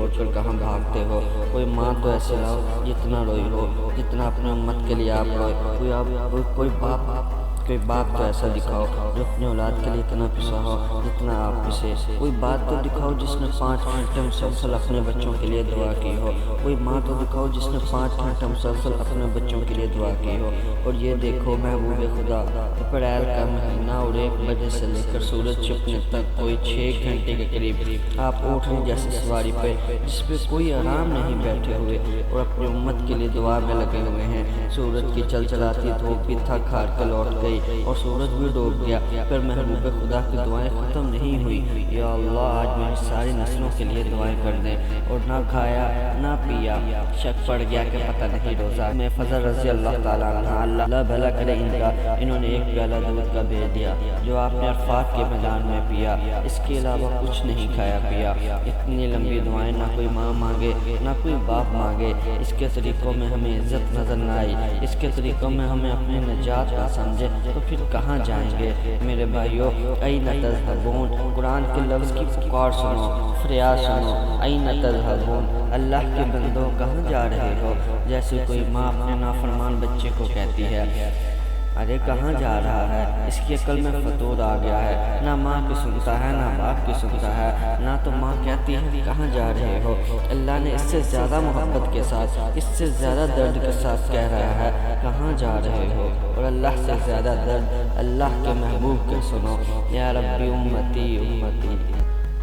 چھوڑ کر کہاں بھاگتے ہو؟ کوئی ماں تو ایسے لاؤ جتنا روئی ہو، جتنا اپنے امت کے لیے آپ روئے۔ کوئی باپ تو ایسا دکھاؤ جو اپنی اولاد کے لیے اتنا پسا ہو جتنا آپ پسے۔ کوئی بات تو دکھاؤ جس نے 5 گھنٹے مسلسل اپنے بچوں کے لیے دعا کی ہو۔ کوئی ماں تو دکھاؤ جس نے 5 گھنٹے مسلسل اپنے بچوں کے لیے دعا کی ہو۔ اور یہ دیکھو محبوب خدا، اپریل کا مہینہ اور 1 بجے سے لے کر سورج چھپنے تک کوئی 6 گھنٹے کے قریب آپ اونٹنی جیسی سواری پہ جس پہ کوئی آرام نہیں بیٹھے ہوئے اور اپنی امت کے لیے دعا میں لگے ہوئے ہیں۔ سورج کی چلچلاتی دھوپ بھی تھک ہار کے لوٹ گئی اور سورج بھی ڈوب گیا، پھر محبوب خدا کی دعائیں ختم نہیں ہوئی۔ یا اللہ، آج میری ساری نسلوں کے لیے دعائیں کر دیں۔ اور نہ کھایا نہ پیا، شک پڑ گیا کہ پتہ نہیں روزہ میں فضل رضی اللہ تعالیٰ عنہ، اللہ بھلا کرے ان کا، انہوں نے 1 پیالہ دودھ کا بھیج دیا جو آپ نے عرفات کے میدان میں پیا، اس کے علاوہ کچھ نہیں کھایا پیا۔ اتنی لمبی دعائیں نہ کوئی ماں مانگے نہ کوئی باپ مانگے۔ اس کے طریقوں میں ہمیں عزت نظر نہ آئی، اس کے طریقوں میں ہمیں اپنی نجات نہ سمجھے تو پھر کہاں جائیں گے؟ میرے بھائیو، این تذہبون، قرآن کے لفظ کی پکار سنو، فریاد سنو، این تذہبون، اللہ کے بندوں کہاں جا رہے ہو؟ جیسے کوئی ماں اپنے نافرمان بچے کو کہتی ہے، ارے کہاں جا رہا ہے؟ اس کی عقل میں فتور آ گیا ہے، نہ ماں کی سنتا ہے نہ باپ کی سنتا ہے، نہ تو ماں کہتی ہے کہاں جا رہے ہو۔ اللہ نے اس سے زیادہ محبت کے ساتھ، اس سے زیادہ درد کے ساتھ کہہ رہا ہے کہاں جا رہے ہو۔ اور اللہ سے زیادہ درد اللہ کے محبوب کے سنو، یا ربی امتی امتی۔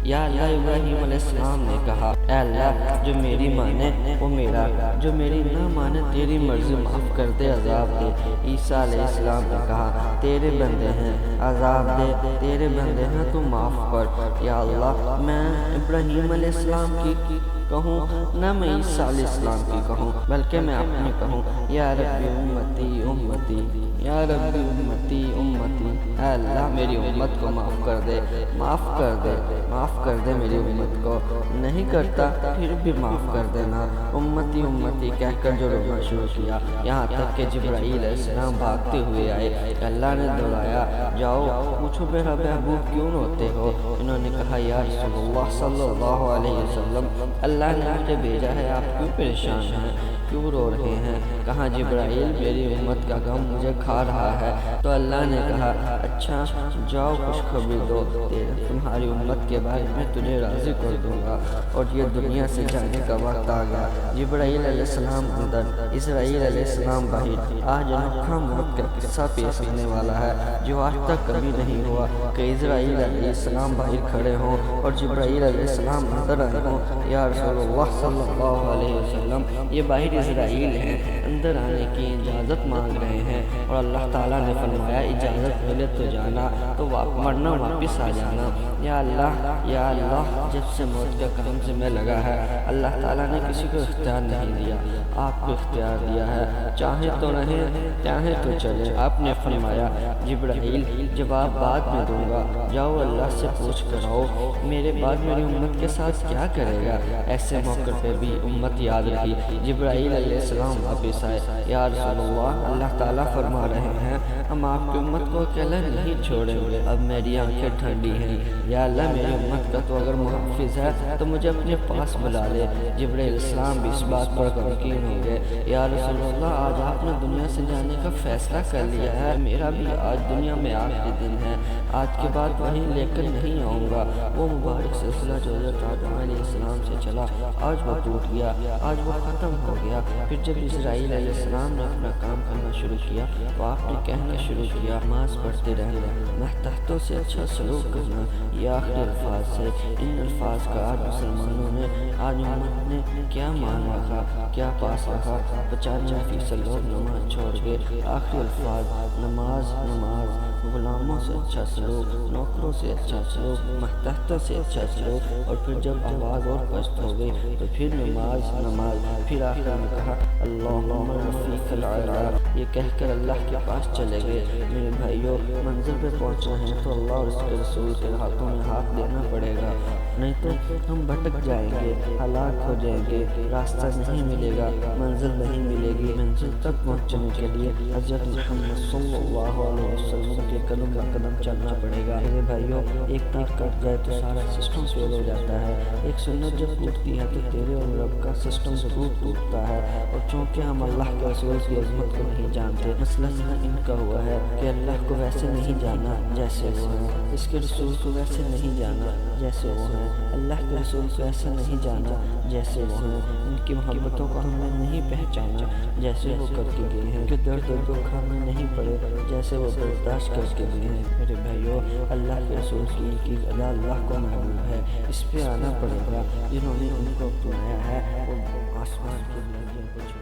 یا اللہ، ابراہیم علیہ السلام نے کہا، اے اللہ جو میری مانے وہ میرا، جو میری نہ مانے تیری مرضی، معاف کر دے، عذاب دے۔ عیسیٰ علیہ السلام نے کہا، تیرے بندے ہیں، عذاب دے، تیرے بندے ہیں تو معاف کر۔ یا اللہ، میں ابراہیم علیہ السلام کی کہوں نہ میں عیسیٰ علیہ السلام کی کہوں، بلکہ میں اپنی کہوں، یا ربی امتی امتی، یا ربی امتی امتی۔ اے اللہ میری امت کو معاف کر دے، معاف کر دے، معاف کر دے میری امت کو۔ نہیں کرتا پھر بھی معاف کر دینا۔ امتی امتی کہہ کر جو رونا شروع کیا، یہاں تک کہ جبرائیل علیہ السلام بھاگتے ہوئے آئے۔ اللہ نے دہرایا، جاؤ پوچھو میرا محبوب کیوں روتے ہو؟ انہوں نے کہا، یا رسول اللہ صلی اللہ علیہ وسلم، اللہ نے مجھے بھیجا ہے، آپ کیوں پریشان ہیں، کیوں رو رہے ہیں؟ کہاں جبرائیل، میری امت کا غم مجھے کھا رہا ہے۔ تو اللہ نے کہا، اچھا جاؤ خوشخبری دو، تمہاری امت کے بارے میں تجھے راضی کر دوں گا اور یہ دنیا سے جانے کا وقت آ گیا۔ جبرائیل علیہ السلام اندر، اسرائیل علیہ السلام باہر۔ آج انوکھا موت کا قصہ پیش ہونے والا ہے جو آج تک کبھی نہیں ہوا کہ اسرائیل علیہ السلام باہر کھڑے ہوں اور جبرائیل علیہ السلام اندر آئے ہوں۔ یا رسول اللہ صلی اللہ علیہ وسلم، یہ باہر اسرائیل ہیں، اندر آنے کی اجازت مانگ رہے ہیں اور اللہ تعالیٰ نے فرمایا، اجازت ملے تو جانا، تو ورنہ واپس آ جانا۔ یا اللہ، یا اللہ، جب سے موت کا کام سے میں لگا ہے، اللہ تعالیٰ نے کسی کو اختیار نہیں دیا، آپ کو اختیار دیا ہے، چاہے تو رہیں چاہے تو چلے۔ آپ نے فرمایا، جبرائیل جواب بعد میں دوں گا، جاؤ اللہ سے پوچھ کر آؤ میرے بعد میری امت کے ساتھ کیا کرے گا۔ ایسے موقع پہ بھی امت یاد رکھی۔ جبرائیل علیہ السلام واپس آئے، یا رسول اللہ، اللہ تعالیٰ فرما رہے ہیں، ہم آپ کی امت کو اکیلا نہیں چھوڑیں گے۔ اب میری آنکھیں ٹھنڈی ہیں، یا اللہ میری امت کا تو اگر محافظ ہے تو مجھے اپنے پاس بلا لے۔ جبرائیل علیہ السلام بھی اس بات پر غمگین ہو گئے، یا رسول اللہ، آج آپ نے دنیا سے جانے کا فیصلہ کر لیا ہے، میرا بھی آج دنیا میں آخری دن ہے، آج کے بعد وہیں لے کر نہیں آؤں گا۔ وہ مبارک سلسلہ جو حضرت آدم علیہ السلام سے چلا، آج وہ ٹوٹ گیا، آج وہ ختم ہو گیا۔ پھر جب اسرائیل علیہ السلام نے اپنا کام کرنا شروع کیا تو آپ نے کہنا شروع کیا، نماز پڑھتے رہنا، محتاطوں سے اچھا سلوک کرنا، یہ آخری الفاظ سے۔ ان الفاظ کا آج مسلمانوں نے، آج امت نے کیا مان رکھا، کیا پاس رکھا؟ 95% لوگ نماز چھوڑ گئے۔ آخری الفاظ، نماز، نماز، غلاموں سے اچھا سلوک، نوکروں سے اچھا سلوک، محتاطوں سے اچھا سلوک۔ اور پھر جب آواز اور پست ہو گئی تو پھر نماز، نماز، پھر آخر میں کہا، اللہم رفیق العلا، یہ کہہ کر اللہ کے پاس چلے گئے۔ میرے بھائیوں، منزل پہ پہنچنا ہے تو اللہ اور اس کے رسول کے ہاتھوں میں ہاتھ دینا پڑے گا، نہیں تو ہم بھٹک جائیں گے، ہلاک ہو جائیں گے، راستہ نہیں ملے گا، منزل منزل نہیں ملے گی۔ منزل تک پہنچنے کے لیے حضرت محمد صلی اللہ علیہ وسلم کے قدم بہ قدم چلنا پڑے گا۔ میرے بھائیوں، ایک تیر کٹ جائے تو سارا سسٹم فیل ہو جاتا ہے۔ ایک سنت جب ٹوٹتی ہے تو تیرے اور رب کا سسٹم ضرور ٹوٹتا ہے۔ اور چونکہ ہم اللہ کے رسول کی عظمت کو نہیں جانتے، مسئلہ یہاں ان کا ہوا ہے کہ اللہ کو ویسے نہیں جانا جیسے وہ ہے، اس کے رسول کو ویسے نہیں جانا جیسے وہ ہے، اللہ کے رسول کو ایسے نہیں جانا جیسے وہ ہیں، ان کی محبتوں کو ہم نے نہیں پہچانا جیسے وہ کر کے گئے ہیں، کہ درد و دکھ ہم میں نہیں پڑے جیسے وہ برداشت کر کے گئے ہیں۔ میرے بھائیوں، اللہ کے رسول کی ادا اللہ کو محبوب ہے، اس پہ آنا پڑے گا۔ جنہوں نے ان کو اپنایا ہے وہ آسمان کے بلندیوں کو چھوڑ